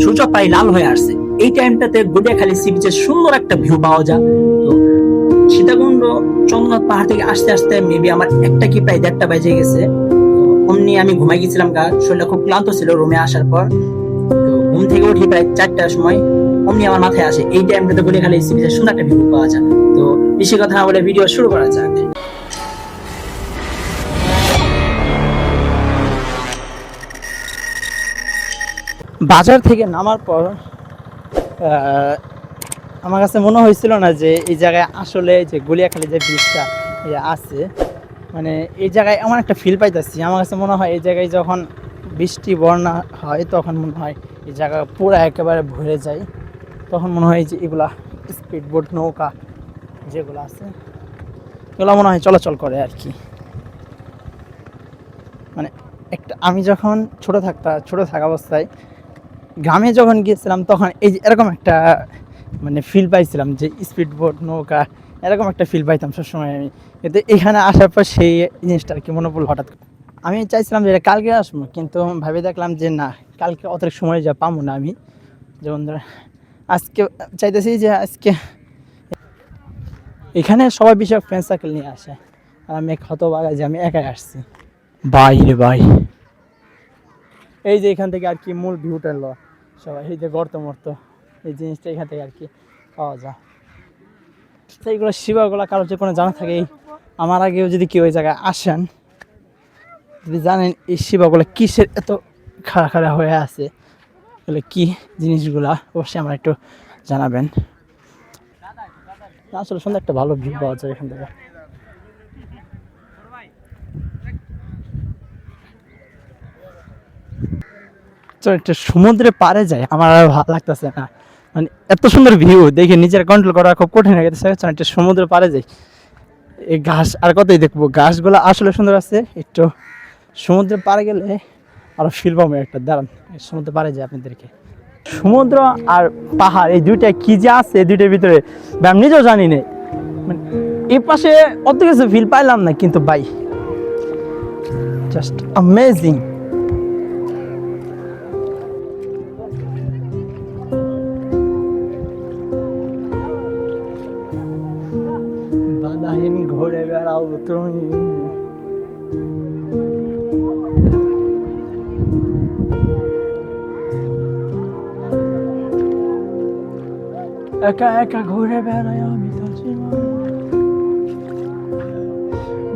সূর্য প্রায় লাল হয়ে আসছে। এই টাইমটাতে গড়িয়াখালী সি বিচের সুন্দর একটা ভিউ পাওয়া যায়। তো সীতাকুণ্ড চন্দ্রনাথ পাহাড় থেকে আসতে আসতে মেবি আমার একটা কি প্রায় 1:30 বেজে গেছে। অমনি আমি ঘুমাই গেছিলাম, শরীরটা খুব ক্লান্ত ছিল রুমে আসার পর। তো ঘুম থেকে উঠি প্রায় 4টার সময়, অমনি আমার মাথায় আসে এই টাইমটাতে গড়িয়াখালী সি বিচের সুন্দর একটা ভিউ পাওয়া যায়। তো বেশি কথা না বলে ভিডিও শুরু করা যাক। বাজার থেকে নামার পর আমার কাছে মনে হয়েছিল না যে এই জায়গায় আসলে যে গড়িয়াখালী যে ব্রিজটা আছে, মানে এই জায়গায় এমন একটা ফিল পাইতেছি। আমার কাছে মনে হয় এই জায়গায় যখন বৃষ্টি বন্যা হয় তখন মনে হয় এই জায়গা পুরো একেবারে ভরে যায়। তখন মনে হয় যে এগুলা স্পিড বোট নৌকা যেগুলো আছে এগুলো মনে হয় চলাচল করে আর কি। মানে একটা আমি যখন ছোট থাকা অবস্থায় গ্রামে যখন গিয়েছিলাম তখন এই যে এরকম একটা মানে ফিল পাইছিলাম যে স্পিড বোট নৌকা, এরকম একটা ফিল পাইতাম সবসময় আমি। কিন্তু এখানে আসার পর সেই জিনিসটা আর কি মনে পড়লো হঠাৎ। আমি চাইছিলাম যে কালকে আসবো, কিন্তু ভাবে দেখলাম যে না, কালকে অত সময় যা পাবো না আমি। যেমন ধর আজকে চাইতেছি যে আজকে এখানে সবাই বেশিরভাগ ফ্রেন্ড সার্কেল নিয়ে আসে, আর আমি হতভাগা যে আমি একাই আসছি। বাই রে বাই, এই যে এখান থেকে আর কি মূল ভিউটা লো সবাই, এই যে গর্ত মর্ত এই জিনিসটা এখান থেকে আর কি পাওয়া যায়। সেইগুলো শিবাগুলো কারো যে কোনো জানা থাকে, আমার আগেও যদি কেউ ওই জায়গায় আসেন, যদি জানেন এই শিবাগুলো কিসের এত খাড়া খাড়া হয়ে আছে, তাহলে কি জিনিসগুলা অবশ্যই আমার একটু জানাবেন। আসলে সুন্দর একটা ভালো ভিউ পাওয়া যায় এখান থেকে। চল একটা সমুদ্রে পারে যায়, আমার আর ভালো লাগতেছে না। মানে এত সুন্দর ভিউ দেখে নিজের কন্ট্রোল করা খুব কঠিন হয়ে গেছে। একটা সমুদ্রে পারে যাই, এই ঘাস আর কতই দেখবো, ঘাসগুলো আসলে সুন্দর আছে। একটু সমুদ্রে পাড়ে গেলে আরো ফিল পাবো একটা। দাঁড়ান সমুদ্রে পাড়ে যায় আপনাদেরকে। সমুদ্র আর পাহাড় এই দুইটা কি যে আছে, এই দুইটার ভিতরে আমি নিজেও জানি না। মানে এই পাশে অত কিছু ফিল পাইলাম না, কিন্তু বাই জাস্ট অ্যামেজিং। বাদাহীন ঘুরে বেড়াও তুমি, একা একা ঘুরে বেড়াই আমি তো জীবন।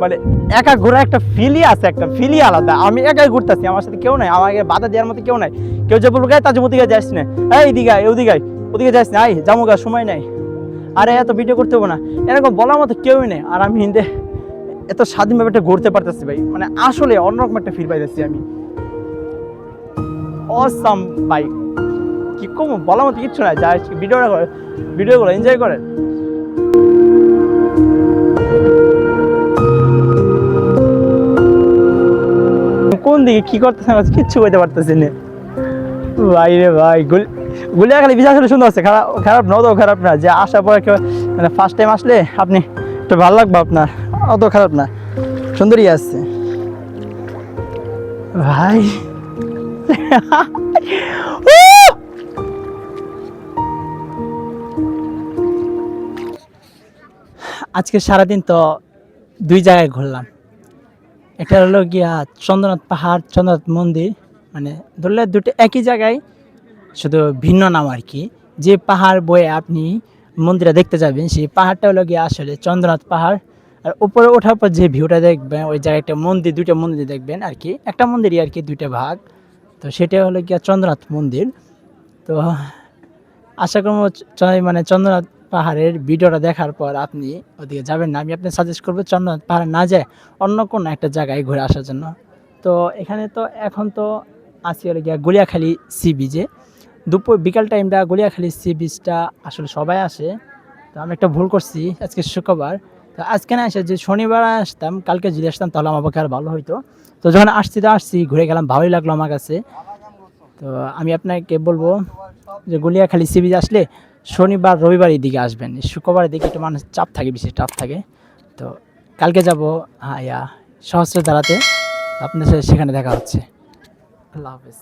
মানে একা ঘোরা একটা ফিলই আছে, একটা ফিলই আলাদা। আমি একাই ঘুরতেছি, আমার সাথে কেউ নাই, আমাকে বাধা দেওয়ার মতো কেউ নাই। কেউ যে বলবো তার ওদিকে যাস না, এই দিঘায় ওদিকে ওদিকে যাস না, এই জামুগা সময় নাই, আরে এত ভিডিও করতে হবো না, এরকম বলার মতো কেউই নেই। আর আমি হিন্দে এত স্বাধীনভাবে একটা ঘুরতে পারতেছি ভাই, মানে আসলে অন্যরকম একটা ফিল পাইতেছি আমি। অসাম ভাই, কি কম বলার মতো কিচ্ছু নাই। যা ভিডিওগুলো এনজয় করেন। কোন দিকে কি করতেছে কিচ্ছু বলতে পারতেছি না ভাই রে ভাই। গড়িয়াখালী বিচ আসলে সুন্দর আছে, খারাপ না, অত খারাপ না। যে আসার পরে মানে ফার্স্ট টাইম আসলে আপনি একটু ভালো লাগবে আপনার, অত খারাপ না, সুন্দরই আছে ভাই। আজকে সারাদিন তো দুই জায়গায় ঘুরলাম। এটা হলো গিয়া চন্দ্রনাথ পাহাড়, চন্দ্রনাথ মন্দির। মানে ধরলে দুটো একই জায়গায়, শুধু ভিন্ন নাম আর কি। যে পাহাড় বয়ে আপনি মন্দিরে দেখতে যাবেন, সেই পাহাড়টা হলো গিয়ে আসলে চন্দ্রনাথ পাহাড়। আর উপরে ওঠার পর যে ভিউটা দেখবেন, ওই জায়গাটা মন্দির, দুইটা মন্দির দেখবেন আর কি। একটা মন্দিরই আর কি, দুইটা ভাগ। তো সেটা হলো গিয়া চন্দ্রনাথ মন্দির। তো আশা করবো মানে চন্দ্রনাথ পাহাড়ের ভিডিওটা দেখার পর আপনি ওদিকে যাবেন না। আমি আপনাকে সাজেস্ট করবো চন্দ্রনাথ পাহাড় না যায় অন্য কোনো একটা জায়গায় ঘুরে আসার জন্য। তো এখানে তো এখন তো আসি হলো গিয়া গড়িয়াখালী সি বিচে। বিকাল টাইমটা গড়িয়াখালী সি বিচটা আসলে সবাই আসে। তো আমি একটা ভুল করছি, আজকে শুক্রবার। তো আজকে না এসে যে শনিবার আসতাম, কালকে যদি আসতাম তাহলে আমার পক্ষে আর ভালো হইতো। তো যখন আসছি ঘুরে গেলাম, ভালোই লাগলো আমার কাছে। তো আমি আপনাকে বলবো যে গড়িয়াখালী সি বিচ আসলে শনিবার রবিবার এই দিকে আসবেন। শুক্রবারের দিকে একটু মানুষ চাপ থাকে, বেশি চাপ থাকে। তো কালকে যাবো সহস্রধারাতে, আপনার সাথে সেখানে দেখা হচ্ছে। আল্লাহ হাফেজ।